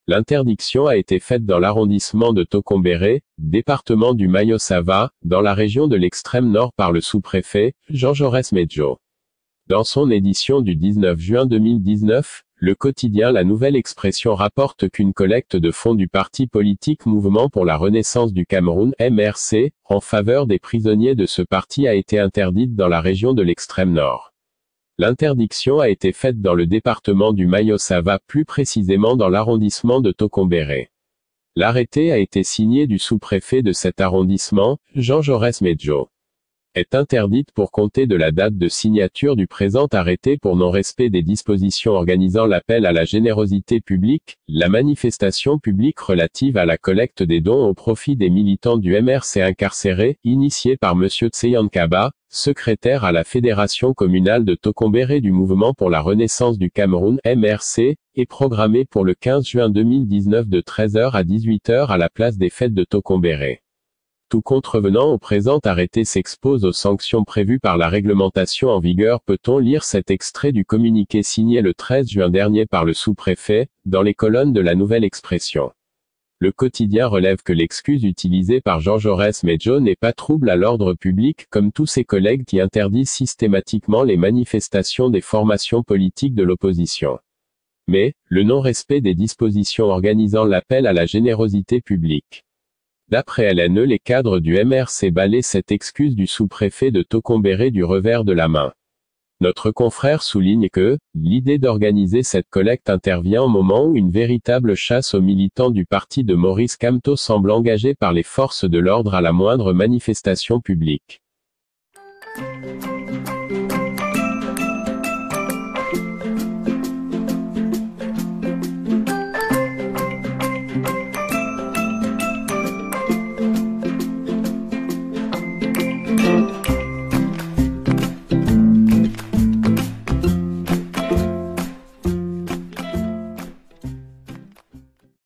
L'interdiction a été faite dans l'arrondissement de Tokombéré, département du Mayo-Sava, dans la région de l'extrême nord par le sous-préfet, Jean-Jaurès Medjo. Dans son édition du 19 juin 2019, le quotidien La Nouvelle Expression rapporte qu'une collecte de fonds du parti politique Mouvement pour la Renaissance du Cameroun, MRC, en faveur des prisonniers de ce parti a été interdite dans la région de l'extrême nord. L'interdiction a été faite dans le département du Mayo-Sava, plus précisément dans l'arrondissement de Tokombéré. L'arrêté a été signé du sous-préfet de cet arrondissement, Jean-Jaurès Medjo. Est interdite pour compter de la date de signature du présent arrêté pour non-respect des dispositions organisant l'appel à la générosité publique, la manifestation publique relative à la collecte des dons au profit des militants du MRC incarcérés, initiée par M. Tseyankaba, secrétaire à la Fédération communale de Tokombéré du Mouvement pour la Renaissance du Cameroun, MRC, est programmée pour le 15 juin 2019 de 13h à 18h à la place des fêtes de Tokombéré. Tout contrevenant au présent arrêté s'expose aux sanctions prévues par la réglementation en vigueur. Peut-on lire cet extrait du communiqué signé le 13 juin dernier par le sous-préfet, dans les colonnes de La Nouvelle Expression. Le quotidien relève que l'excuse utilisée par Jean-Jaurès Medjo n'est pas trouble à l'ordre public, comme tous ses collègues qui interdisent systématiquement les manifestations des formations politiques de l'opposition. Mais, le non-respect des dispositions organisant l'appel à la générosité publique. D'après LNE, les cadres du MRC balaient cette excuse du sous-préfet de Tokombéré du revers de la main. Notre confrère souligne que, l'idée d'organiser cette collecte intervient au moment où une véritable chasse aux militants du parti de Maurice Kamto semble engagée par les forces de l'ordre à la moindre manifestation publique.